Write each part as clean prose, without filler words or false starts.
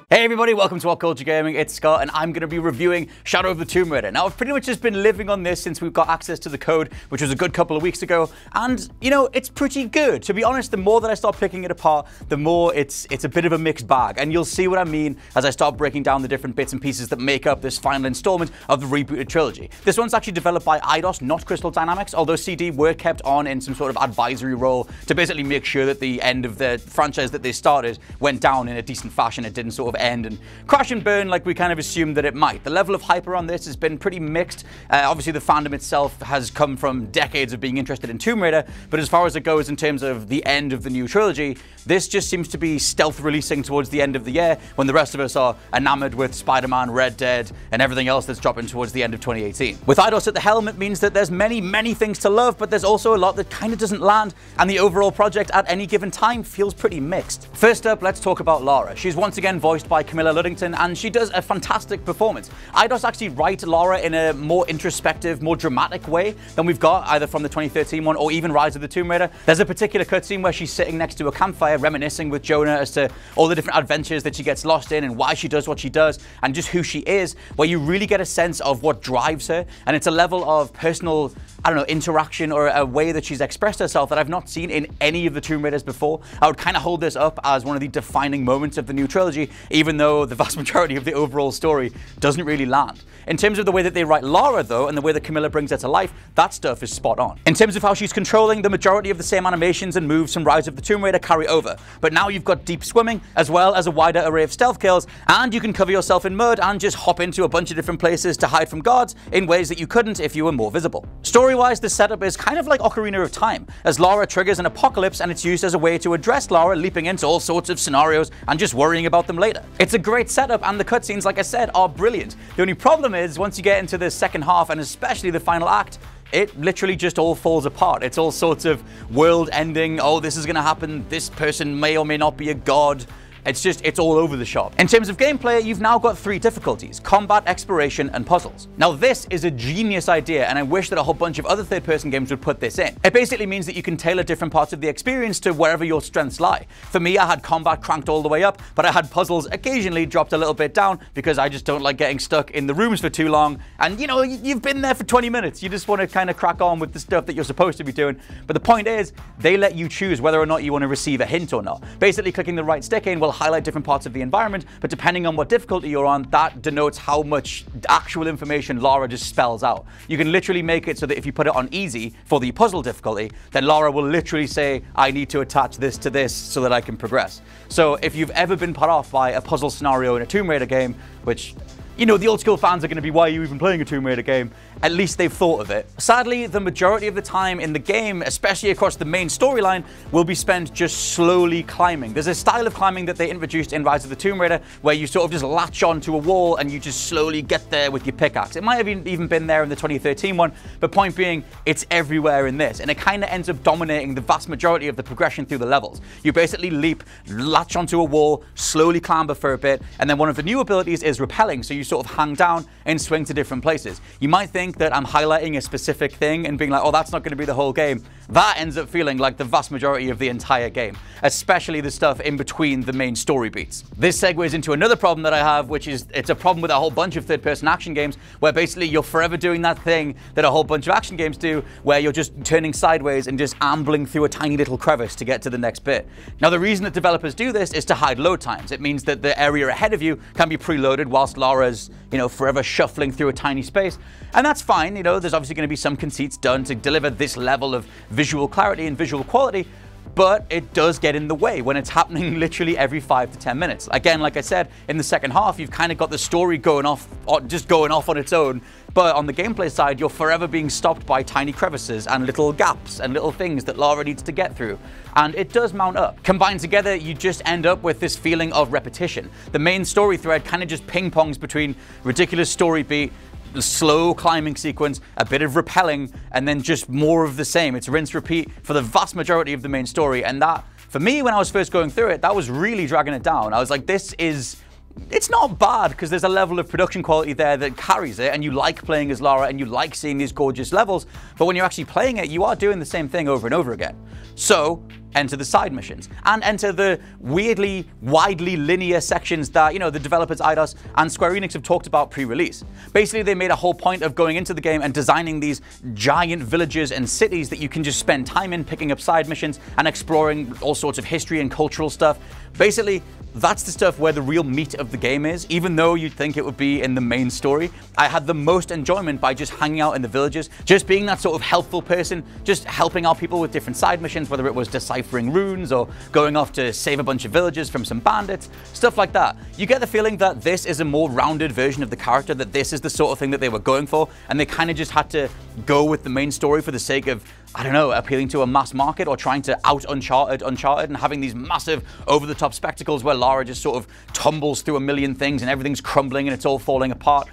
Hey everybody, welcome to WhatCulture Gaming. It's Scott and I'm going to be reviewing Shadow of the Tomb Raider. Now, I've pretty much just been living on this since we've got access to the code, which was a good couple of weeks ago, and you know, it's pretty good. To be honest, the more that I start picking it apart, the more it's a bit of a mixed bag, and you'll see what I mean as I start breaking down the different bits and pieces that make up this final installment of the rebooted trilogy. This one's actually developed by Eidos, not Crystal Dynamics, although CD were kept on in some sort of advisory role to basically make sure that the end of the franchise that they started went down in a decent fashion. It didn't sort of end and crash and burn like we kind of assumed that it might. The level of hype around this has been pretty mixed. Obviously, the fandom itself has come from decades of being interested in Tomb Raider, but as far as it goes in terms of the end of the new trilogy, this just seems to be stealth releasing towards the end of the year when the rest of us are enamored with Spider-Man, Red Dead, and everything else that's dropping towards the end of 2018. With Eidos at the helm, it means that there's many things to love, but there's also a lot that kind of doesn't land, and the overall project at any given time feels pretty mixed. First up, let's talk about Lara. She's once again voiced by Camilla Luddington, and she does a fantastic performance. Eidos actually write Lara in a more introspective, more dramatic way than we've got either from the 2013 one or even Rise of the Tomb Raider. There's a particular cutscene where she's sitting next to a campfire reminiscing with Jonah as to all the different adventures that she gets lost in and why she does what she does and just who she is, where you really get a sense of what drives her, and it's a level of personal, I don't know, interaction or a way that she's expressed herself that I've not seen in any of the Tomb Raiders before. I would kind of hold this up as one of the defining moments of the new trilogy, even though the vast majority of the overall story doesn't really land. In terms of the way that they write Lara, though, and the way that Camilla brings her to life, that stuff is spot on. In terms of how she's controlling, the majority of the same animations and moves from Rise of the Tomb Raider carry over, but now you've got deep swimming, as well as a wider array of stealth kills, and you can cover yourself in mud and just hop into a bunch of different places to hide from guards in ways that you couldn't if you were more visible. Story-wise, the setup is kind of like Ocarina of Time, as Lara triggers an apocalypse and it's used as a way to address Lara leaping into all sorts of scenarios and just worrying about them later. It's a great setup, and the cutscenes, like I said, are brilliant. The only problem is, once you get into the second half, and especially the final act, it literally just all falls apart. It's all sorts of world ending, oh, this is gonna happen, this person may or may not be a god. It's all over the shop. In terms of gameplay, you've now got 3 difficulties: combat, exploration, and puzzles. Now, this is a genius idea, and I wish that a whole bunch of other third-person games would put this in. It basically means that you can tailor different parts of the experience to wherever your strengths lie. For me, I had combat cranked all the way up, but I had puzzles occasionally dropped a little bit down because I just don't like getting stuck in the rooms for too long. And you know, you've been there for 20 minutes. You just want to kind of crack on with the stuff that you're supposed to be doing. But the point is, they let you choose whether or not you want to receive a hint or not. Basically, clicking the right stick in will highlight different parts of the environment, but depending on what difficulty you're on, that denotes how much actual information Lara just spells out. You can literally make it so that if you put it on easy for the puzzle difficulty, then Lara will literally say, I need to attach this to this so that I can progress. So if you've ever been put off by a puzzle scenario in a Tomb Raider game, which, you know, the old school fans are going to be, why are you even playing a Tomb Raider game? At least they've thought of it. Sadly, the majority of the time in the game, especially across the main storyline, will be spent just slowly climbing. There's a style of climbing that they introduced in Rise of the Tomb Raider where you sort of just latch onto a wall and you just slowly get there with your pickaxe. It might have even been there in the 2013 one, but point being, it's everywhere in this, and it kind of ends up dominating the vast majority of the progression through the levels. You basically leap, latch onto a wall, slowly clamber for a bit, and then one of the new abilities is Rappelling, so you sort of hang down and swing to different places. You might think that I'm highlighting a specific thing and being like, oh, that's not going to be the whole game. That ends up feeling like the vast majority of the entire game, especially the stuff in between the main story beats. This segues into another problem that I have, which is it's a problem with a whole bunch of third-person action games where basically you're forever doing that thing that a whole bunch of action games do, where you're just turning sideways and just ambling through a tiny little crevice to get to the next bit. Now, the reason that developers do this is to hide load times. It means that the area ahead of you can be preloaded whilst Lara's, you know, forever shuffling through a tiny space. And that's fine, you know, there's obviously going to be some conceits done to deliver this level of visual clarity and visual quality, but it does get in the way when it's happening literally every 5 to 10 minutes. Again, like I said, in the second half, you've kind of got the story going off, just going off on its own, but on the gameplay side, you're forever being stopped by tiny crevices and little gaps and little things that Lara needs to get through, and it does mount up. Combined together, you just end up with this feeling of repetition. The main story thread kind of just ping-pongs between ridiculous story beat, the slow climbing sequence, a bit of rappelling, and then just more of the same. It's rinse repeat for the vast majority of the main story, and that, for me, when I was first going through it, that was really dragging it down. I was like, it's not bad because there's a level of production quality there that carries it, and you like playing as Lara and you like seeing these gorgeous levels, but when you're actually playing it, you are doing the same thing over and over again. So enter the side missions, and enter the weirdly, widely linear sections that, the developers Eidos and Square Enix have talked about pre-release. Basically, they made a whole point of going into the game and designing these giant villages and cities that you can just spend time in, picking up side missions and exploring all sorts of history and cultural stuff. Basically, that's the stuff where the real meat of the game is, even though you'd think it would be in the main story. I had the most enjoyment by just hanging out in the villages, just being that sort of helpful person, just helping out people with different side missions, whether it was deciphering runes or going off to save a bunch of villagers from some bandits, stuff like that. You get the feeling that this is a more rounded version of the character, that this is the sort of thing that they were going for, and they kind of just had to go with the main story for the sake of, I don't know, appealing to a mass market or trying to out Uncharted and having these massive over-the-top spectacles where Lara just sort of tumbles through a million things and everything's crumbling and it's all falling apart.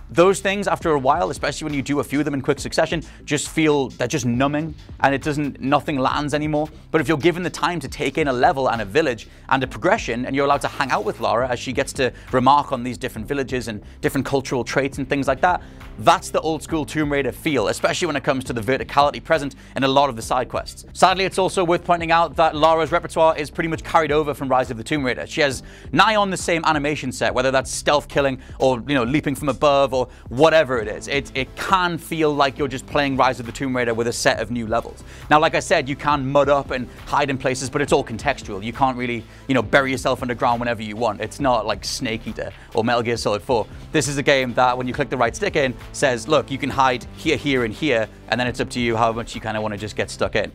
Those things, after a while, especially when you do a few of them in quick succession, just feel, they're just numbing and nothing lands anymore. But if you're given the time to take in a level and a village and a progression, and you're allowed to hang out with Lara as she gets to remark on these different villages and different cultural traits and things like that, that's the old school Tomb Raider feel, especially when it comes to the verticality present in a lot of the side quests. Sadly, it's also worth pointing out that Lara's repertoire is pretty much carried over from Rise of the Tomb Raider. She has nigh on the same animation set, whether that's stealth killing or, leaping from above or whatever it is. It can feel like you're just playing Rise of the Tomb Raider with a set of new levels. Now, like I said, you can mud up and hide in places, but it's all contextual. You can't really, bury yourself underground whenever you want. It's not like Snake Eater or Metal Gear Solid 4. This is a game that, when you click the right stick in, says, look, you can hide here, here, and here, and then it's up to you how much you kind of want to just get stuck in.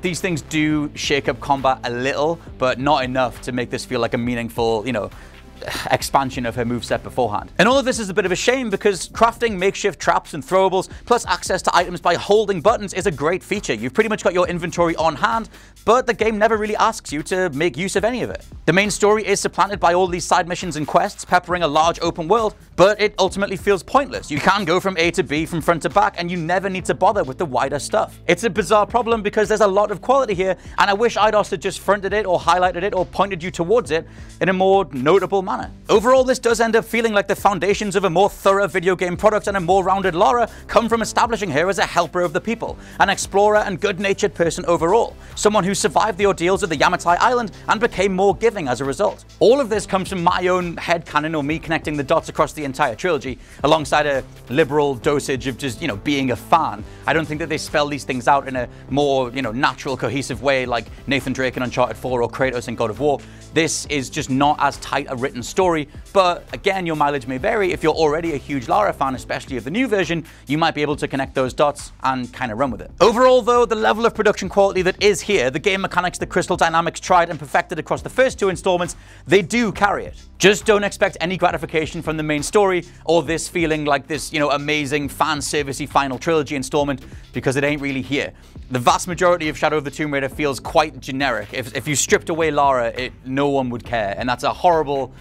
These things do shake up combat a little, but not enough to make this feel like a meaningful, expansion of her moveset beforehand. And all of this is a bit of a shame because crafting makeshift traps and throwables, plus access to items by holding buttons, is a great feature. You've pretty much got your inventory on hand, but the game never really asks you to make use of any of it. The main story is supplanted by all these side missions and quests, peppering a large open world, but it ultimately feels pointless. You can go from A to B from front to back, and you never need to bother with the wider stuff. It's a bizarre problem because there's a lot of quality here, and I wish Eidos had just fronted it or highlighted it or pointed you towards it in a more notable manner. Overall, this does end up feeling like the foundations of a more thorough video game product, and a more rounded Lara come from establishing her as a helper of the people, an explorer and good-natured person overall, someone who survived the ordeals of the Yamatai Island and became more giving as a result. All of this comes from my own headcanon, or me connecting the dots across the entire trilogy, alongside a liberal dosage of just, being a fan. I don't think that they spell these things out in a more, natural, cohesive way like Nathan Drake in Uncharted 4 or Kratos in God of War. This is just not as tight a written story, but again, your mileage may vary. If you're already a huge Lara fan, especially of the new version, you might be able to connect those dots and kind of run with it. Overall, though, the level of production quality that is here, the game mechanics that Crystal Dynamics tried and perfected across the first two installments, they do carry it. Just don't expect any gratification from the main story or this feeling like this, amazing fan servicey final trilogy installment, because it ain't really here. The vast majority of Shadow of the Tomb Raider feels quite generic. If you stripped away Lara, no one would care, and that's a horrible,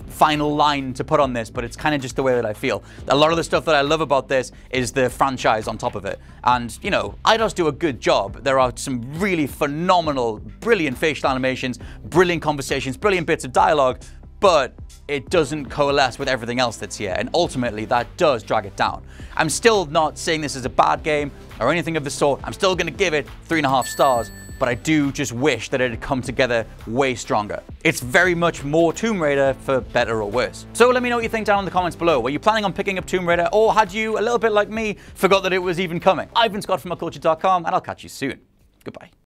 final line to put on this, but it's kind of just the way that I feel. A lot of the stuff that I love about this is the franchise on top of it. And, Eidos do a good job. There are some really phenomenal, brilliant facial animations, brilliant conversations, brilliant bits of dialogue, but it doesn't coalesce with everything else that's here, and ultimately that does drag it down. I'm still not saying this is a bad game or anything of the sort. I'm still going to give it 3.5 stars, but I do just wish that it had come together way stronger. It's very much more Tomb Raider, for better or worse. So let me know what you think down in the comments below. Were you planning on picking up Tomb Raider, or had you, a little bit like me, forgot that it was even coming? I've been Scott from WhatCulture.com, and I'll catch you soon. Goodbye.